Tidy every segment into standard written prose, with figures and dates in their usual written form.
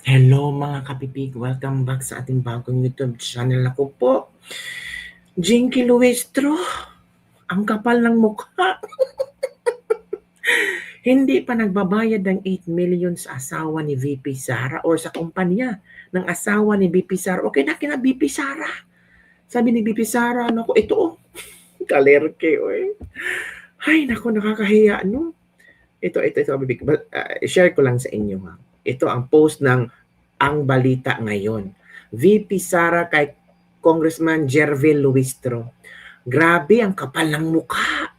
Hello mga kapipig, welcome back sa ating bagong YouTube channel. Ako po, Jinky Luestro, ang kapal ng mukha. Hindi pa nagbabayad ng 8 million sa asawa ni VP Sara or sa kumpanya ng asawa ni VP Sara. Okay na kina VP Sara. Sabi ni VP Sara, naku, ito, kalerke, oy. Ay, naku, nakakahiya, no? Ito, bibig. Share ko lang sa inyo, ha. Ito ang post ng Ang Balita Ngayon. VP Sara kay Congressman Jervil Luistro. Grabe ang kapal ng mukha.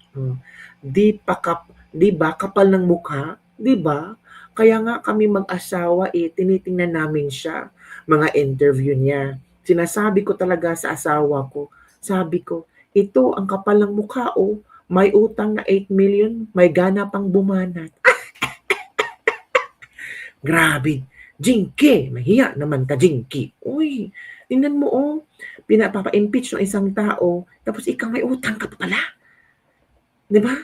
Di ba kapal ng mukha? Di ba? Kaya nga kami mag-asawa tinitingnan namin siya. Mga interview niya. Sinasabi ko talaga sa asawa ko. Sabi ko, ito ang kapal ng mukha oh. May utang na 8 million, may gana pang bumanat. Grabe. Jinky, mahiya naman ka, Jinky. Uy, tingnan mo oh, pinapapa-impeach ng isang tao, tapos ikaw may utang ka pa pala. Di ba?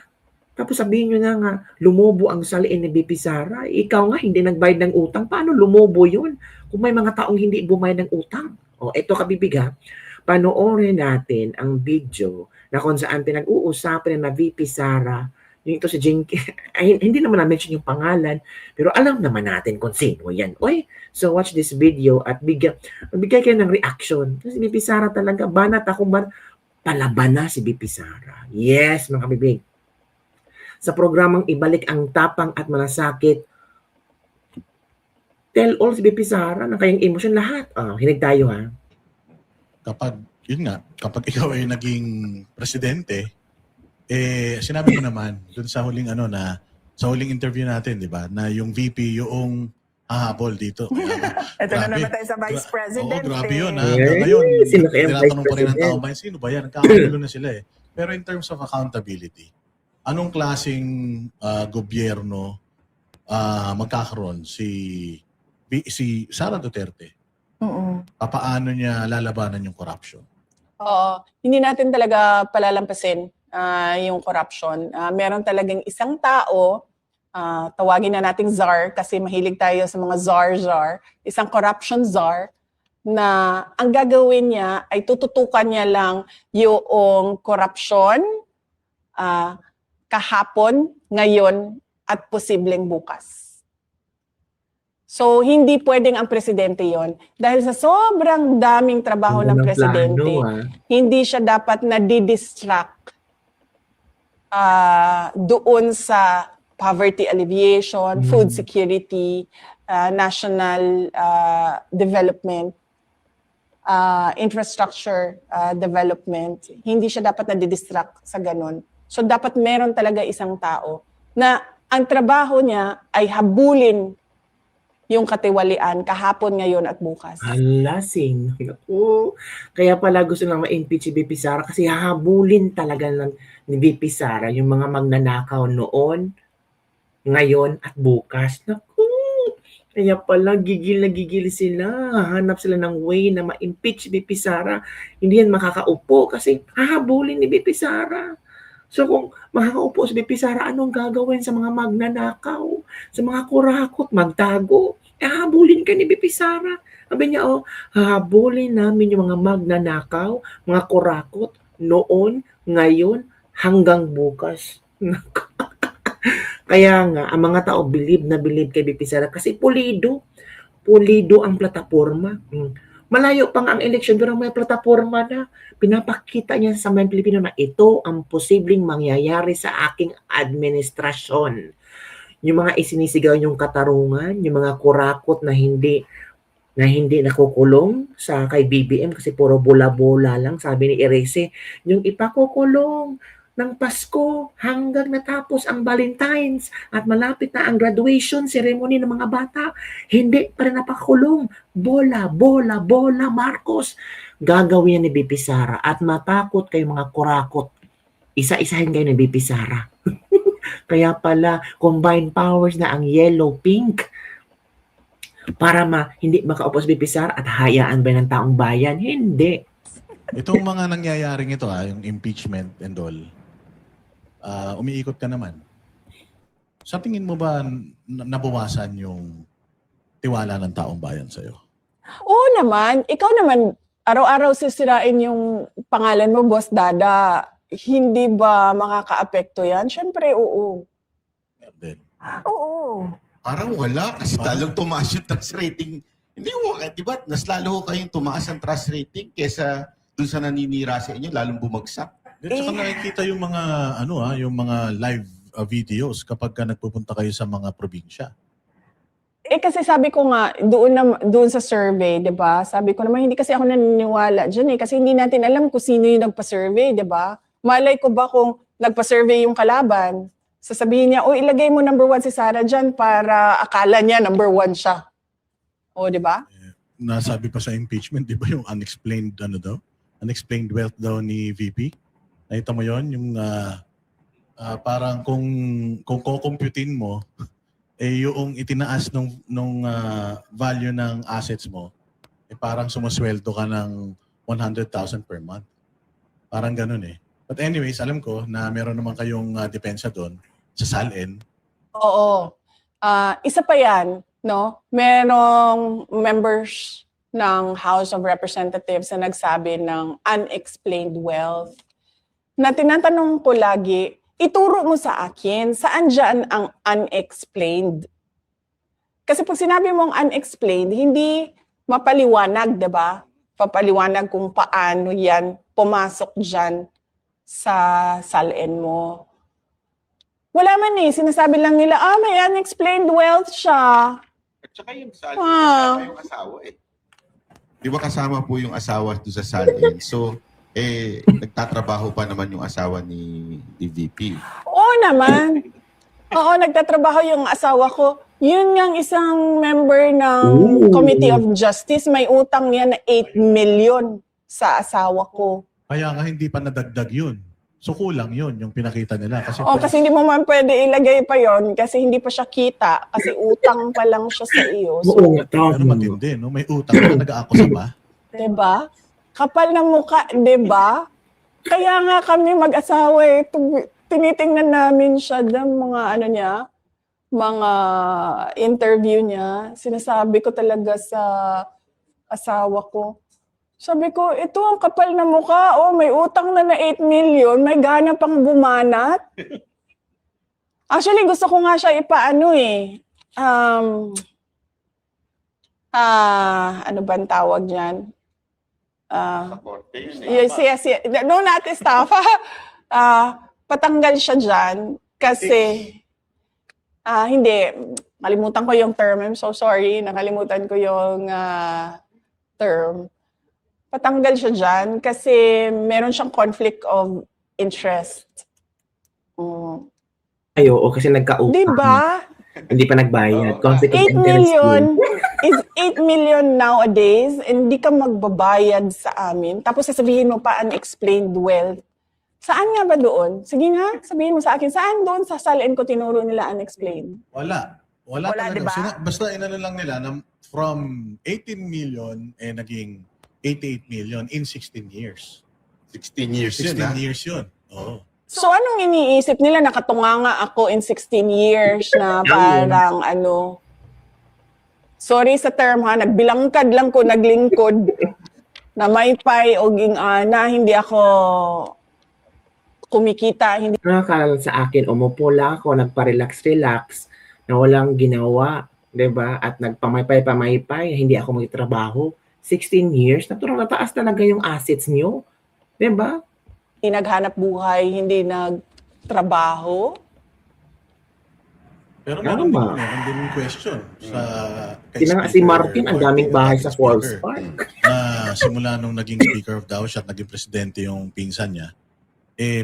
Tapos sabihin nyo na nga, lumobo ang saliin ni BP Sara. Ikaw nga, hindi nagbayad ng utang. Paano lumobo yun? Kung may mga taong hindi bumayad ng utang. O, eto kabibiga, panoorin natin ang video na kung saan pinag-uusapan na VP Sara, yung ito si Jinky, ay, hindi naman na-mention yung pangalan, pero alam naman natin kung sino yan. Oy, so watch this video at bigay kayo ng reaction. Kasi VP Sara talaga, banat akong palaban na si VP Sara. Yes, mga kabibig. Sa programang Ibalik ang Tapang at Malasakit, tell all si VP Sara na kayang emosyon lahat. Hinig tayo ha. Kapag ikaw ay naging presidente, sinabi mo naman dun sa huling sa huling interview natin, di ba, na yung VP yung hahabol dito. Ito na naman tayo sa Vice President. Oo, grabe yun. Yes, Ngayon, sino kaya ang Vice tinatanong pa rin ng tao, President? sino ba yan? Nagkakagulo na sila eh. Pero in terms of accountability, anong klaseng gobyerno magkakaroon si Sara Duterte? Paano niya lalabanan yung corruption? Oo, hindi natin talaga palalampasin yung corruption. Meron talagang isang tao, tawagin na nating czar kasi mahilig tayo sa mga czar, isang corruption czar na ang gagawin niya ay tututukan niya lang yung corruption kahapon, ngayon, at posibleng bukas. So, hindi pwedeng ang presidente yon dahil sa sobrang daming trabaho ng presidente, hindi siya dapat na-distract doon sa poverty alleviation, food security, national development, infrastructure development. Hindi siya dapat na-distract sa ganun. So, dapat meron talaga isang tao na ang trabaho niya ay habulin yung katiwalian kahapon, ngayon at bukas. Lasing. Kaya pala gusto lang ma-impeach si VP Sara kasi hahabulin talaga ni VP Sara yung mga magnanakaw noon, ngayon at bukas. Naku! Kaya pala gigil na gigil sila. Hanap sila ng way na ma-impeach si VP Sara. Hindi yan makakaupo kasi hahabulin ni VP Sara. So kung makakaupo si VP Sara, anong gagawin sa mga magnanakaw? Sa mga kurakot, magtago? Hahabulin ka ni VP Sara. Sabi niya, hahabulin namin yung mga magnanakaw, mga kurakot, noon, ngayon, hanggang bukas. Kaya nga, ang mga tao believe kay VP Sara kasi pulido ang plataforma. Malayo pa nga ang eleksyon pero may plataforma na. Pinapakita niya sa mga Pilipino na ito ang posibleng mangyayari sa aking administrasyon. Yung mga isinisigaw yung katarungan, yung mga kurakot na hindi nakukulong sa kay BBM kasi puro bola-bola lang, sabi ni Erese, yung ipakukulong ng Pasko hanggang natapos ang Valentine's at malapit na ang graduation ceremony ng mga bata, hindi pa rin napakulong. Bola, Marcos. Gagawin ni BP Sara at matakot kayo mga kurakot. Isa-isahin kayo ni BP Sara. Kaya pala, combined powers na ang yellow-pink para hindi makaupo si BP Sara at hayaan ba ng taong bayan? Hindi. Itong mga nangyayaring ito, yung impeachment and all, umiikot ka naman. Sa tingin mo ba nabawasan yung tiwala ng taong bayan sa'yo? Oo naman. Ikaw naman, araw-araw sisirain yung pangalan mo, Boss Dada. Hindi ba makakaapekto yan? Siyempre, oo. And then, Oo. Parang wala kasi talong tumaas yung trust rating. Hindi mo, di ba? Mas lalo ho kayong tumaas ang trust rating kesa dun sa naninira sa inyo, lalong bumagsak. At saka nakikita yung mga yung mga live videos kapag ka nagpupunta kayo sa mga probinsya. Kasi sabi ko nga, doon sa survey, 'di ba? Sabi ko naman hindi kasi ako naniniwala diyan kasi hindi natin alam kung sino yung nagpa-survey, 'di ba? Malay ko ba kung nagpa-survey yung kalaban, sasabihin niya, "Oh, ilagay mo number 1 si Sarah diyan para akala niya number 1 siya." O, 'di ba? Nasabi pa sa impeachment, di ba yung unexplained unexplained wealth daw ni VP? Nakita mo yon yung parang kung kukumputin mo yung itinaas nung value ng assets mo, parang sumusweldo ka ng 100,000 per month. Parang ganun eh. But anyways, alam ko na meron naman kayong depensa doon sa SALN. Oo. Isa pa yan, no? Merong members ng House of Representatives na nagsabi ng unexplained wealth. Na tinatanong ko lagi, ituro mo sa akin, saan dyan ang unexplained? Kasi pag sinabi mong unexplained, hindi mapaliwanag, di ba? Papaliwanag kung paano yan pumasok dyan sa SALN mo. Wala man eh, sinasabi lang nila, may unexplained wealth siya. At saka yung SALN, kasama yung asawa eh. Di ba kasama po yung asawa doon sa SALN? So, nagtatrabaho pa naman yung asawa ni VP. Oo naman. Oo, nagtatrabaho yung asawa ko. Yun yung isang member ng Committee of Justice. May utang niya na 8 million sa asawa ko. Kaya nga hindi pa nadagdag yun. So kulang yun, yung pinakita nila. Kasi hindi mo man pwede ilagay pa yon kasi hindi pa siya kita. Kasi utang pa lang siya sa iyo. So, Oo nga, Pero matindi, no? May utang na nag-aakusa pa. diba? Kapal na mukha, diba? Kaya nga kami mag-asawa eh. Tinitingnan namin siya ng mga mga interview niya. Sinasabi ko talaga sa asawa ko. Sabi ko, ito ang kapal na mukha. Oh, may utang na 8 million. May gana pang bumanat. Actually, gusto ko nga siya ipaano eh. Ano ba ang tawag niyan? Sa korte yun eh. Yes. No, not staff. Patanggal siya dyan kasi hindi. Nakalimutan ko yung term. I'm so sorry. Nakalimutan ko yung term. Patanggal siya dyan kasi meron siyang conflict of interest. Ay, oo, kasi nagkautang. Diba? Hindi pa nagbayad. Conflict of 8 interest million yun. is 8 million nowadays and hindi ka magbabayad sa amin. Tapos sasabihin mo pa unexplained wealth. Saan nga ba doon? Sige nga, sabihin mo sa akin, saan doon sa SALN ko tinuro nila unexplained? Wala talaga. Diba? Basta inano lang nila na from 18 million naging 88 million in 16 years. 16 years 16 yun ha. years yun. Oo. So anong iniisip nila? Nakatunga nga ako in 16 years na parang sorry sa term ha, nagbilangkad lang ko, naglingkod na may pay o ging-ana, hindi ako kumikita. Hindi. Nakakala sa akin, umupo lang ako, nagpa-relax-relax, na walang ginawa, 'di ba? At nagpamaypay-pamaypay, hindi ako magtrabaho. 16 years, naturang nataas talaga yung assets niyo. 'Di ba? Hindi naghanap buhay, hindi nagtrabaho. Pero Ano ba? meron din question sa Sila nga si Martin, ang daming bahay sa Falls Park. Na simula nung naging Speaker of the House at naging presidente yung pinsan niya,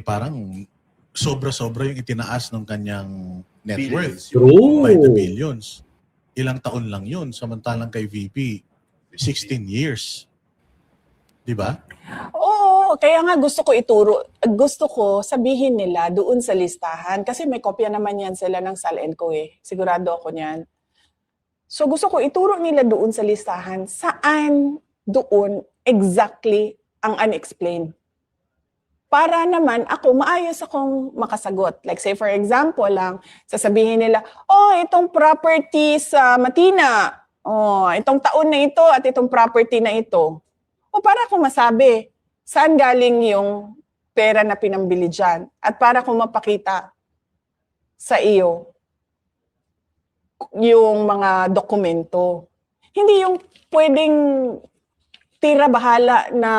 parang sobra-sobra yung itinaas ng kanyang net worth True. by the billions. Ilang taon lang yun, samantalang kay VP, 16 years. Di ba? Oo, kaya nga gusto ko ituro, gusto ko sabihin nila doon sa listahan kasi may kopya naman yan sila ng SALN ko eh. Sigurado ako niyan. So gusto ko ituro nila doon sa listahan saan doon exactly ang unexplained. Para naman ako, maayos akong makasagot. Like say for example lang, sasabihin nila, itong property sa Matina, Itong taon na ito at itong property na ito. O para akong masabi, saan galing yung pera na pinambili dyan? At para akong mapakita sa iyo yung mga dokumento. Hindi yung pwedeng tira-bahala na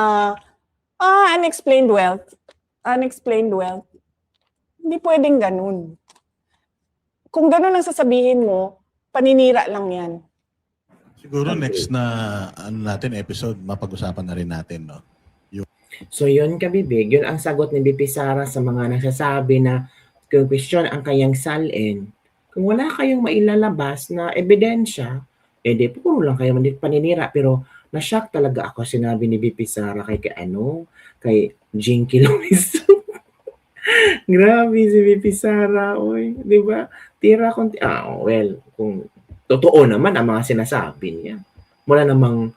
unexplained wealth. Unexplained wealth. Hindi pwedeng ganun. Kung ganun ang sasabihin mo, paninira lang yan. Siguro next na natin episode, mapag-usapan na rin natin, no? So yun kabibig, yun ang sagot ni BP Sara sa mga nagsasabi na kung question ang kayang salin. Kung wala kayong mailalabas na ebidensya, di puro lang kayo paninira. Pero na-shock talaga ako sinabi ni BP Sara kay Jinky Luis. Grabe si BP Sara, oy, di ba? Tira konti. Well, kung totoo naman ang mga sinasabi niya. Wala namang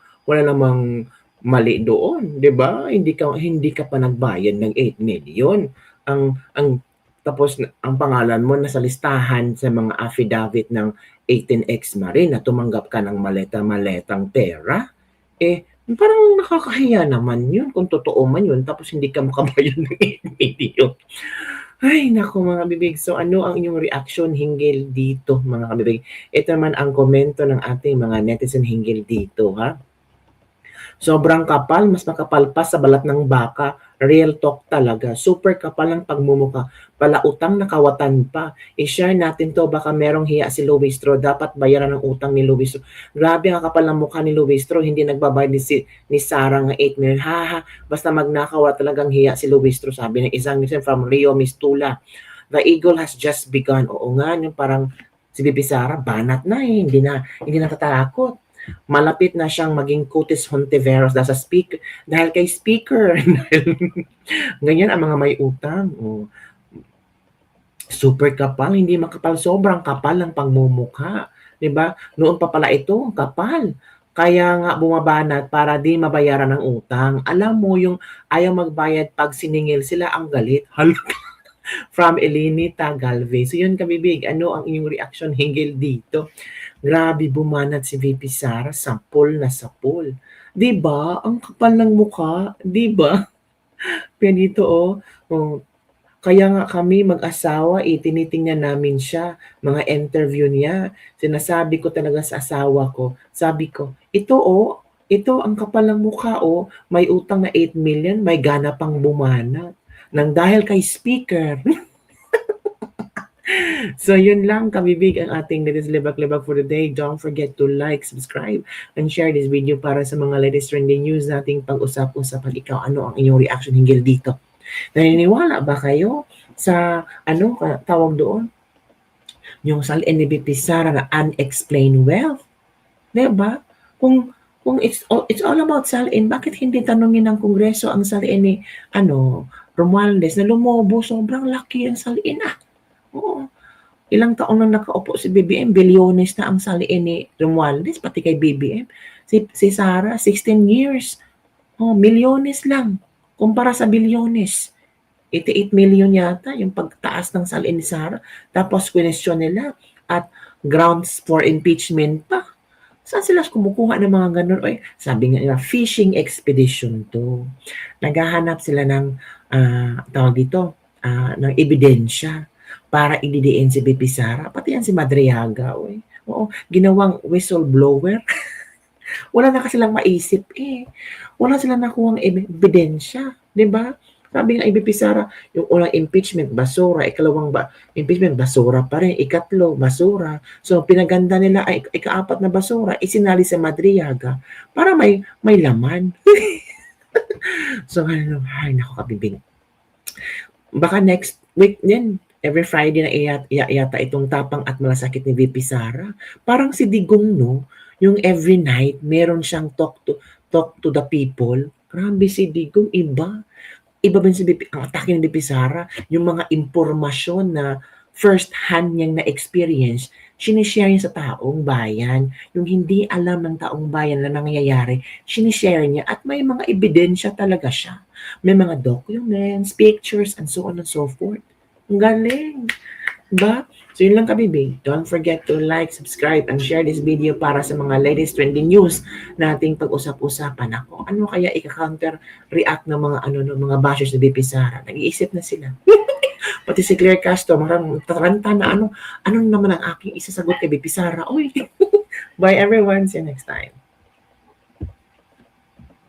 mali doon, 'di ba? Hindi ka pa nagbayad ng 8 million. Tapos ang pangalan mo nasa listahan sa mga affidavit ng 18X Marine na tumanggap ka ng maleta-maletang pera. Parang nakakahiya naman 'yun kung totoo man 'yun tapos hindi ka makabayad ng 8 million. Ay, naku mga bibig. So ano ang inyong reaction hinggil dito mga kabibig? Ito naman ang komento ng ating mga netizen hinggil dito, ha? Sobrang kapal, mas makapal pa sa balat ng baka. Real talk talaga. Super kapal ang pagmumuka. Palautang nakawatan pa. I-share natin to, baka merong hiya si Luistro. Dapat bayaran ng utang ni Luistro. Grabe ang kapal ng mukha ni Luistro. Hindi nagbabayad ni Sarah ng 8 million. Basta magnakaw talagang hiya si Luistro. Sabi ng isang netizen from Rio Mistula. The eagle has just begun. Oo nga, yung parang si Bibi Sara, banat na eh. Hindi na tatakot. Malapit na siyang maging Cutis Hontiveros sa speaker dahil kay speaker. Ganyan ang mga may utang. Super kapal, hindi makapal, sobrang kapal ng pagmumukha, 'di ba? Noon pa pala ito, kapal. Kaya nga bumabanat para di mabayaran ng utang. Alam mo yung ayaw magbayad pag siningil sila ang galit. From Elinita Galvez. So yun kabibig, ano ang inyong reaction hinggil dito? Grabe bumanat si VP Sara, sapol na sapol. 'Di ba? Ang kapal ng mukha, 'di ba? Pero dito kaya nga kami mag-asawa, tinitingnan namin siya, mga interview niya. Sinasabi ko talaga sa asawa ko, sabi ko, ito ang kapal ng mukha may utang na 8 million, may gana pang bumanat. Nang dahil kay speaker. So yun lang kabibig ang ating latest libak-libak for the day. Don't forget to like, subscribe, and share this video para sa mga latest trending news nating pag-usap-usapan. Ikaw, ano ang inyong reaction hinggil dito? Naniniwala ba kayo sa tawag doon? Yung salin ni BP Sara na unexplained wealth? Diba? Kung it's all about salin, bakit hindi tanungin ng Kongreso ang salin ni Romualdez na lumobo? Sobrang laki ang salin Oo. Ilang taon na nakaupo si BBM, bilyones na ang saliin ni Romualdez, pati kay BBM. Si Sara, 16 years. Milyones lang. Kumpara sa bilyones. 88 million yata yung pagtaas ng saliin ni Sara. Tapos question nila at grounds for impeachment pa. Saan sila kumukuha ng mga ganun? Sabi nga nila, fishing expedition to. Naghahanap sila ng, ng ebidensya para ididiin si BP Sara. Pati yan si Madriaga. Ginawang whistleblower. Wala na kasi lang maisip Wala silang nakuhang ebidensya. Diba? Sabi nga BP Sara, yung unang impeachment, basura. Ikalawang impeachment, basura pa rin. Ikatlo, basura. So, pinaganda nila ay ikaapat na basura. Isinali sa Madriaga para may laman. So, naku kabibing. Baka next week din, every Friday na yata itong tapang at malasakit ni VP Sara. Parang si Digong, no? Yung every night, meron siyang talk to the people. Grabe si Digong, iba. Iba ba si VP, ang atake ni VP Sara, yung mga impormasyon na first hand niyang na-experience, sinishare niya sa taong bayan. Yung hindi alam ng taong bayan na nangyayari, sinishare niya at may mga ebidensya talaga siya. May mga documents, pictures, and so on and so forth. Ang galing. Diba? So yun lang kabibi. Don't forget to like, subscribe, and share this video para sa mga latest trending news nating pag-usap-usapan. Ako, ano kaya ika-counter react ng mga ng mga bashers ni BP Sara? Nag-iisip na sila. Pati si Claire Castro, marang tataranta na ano naman ang aking isasagot kay BP Sara. Uy, bye everyone. See you next time.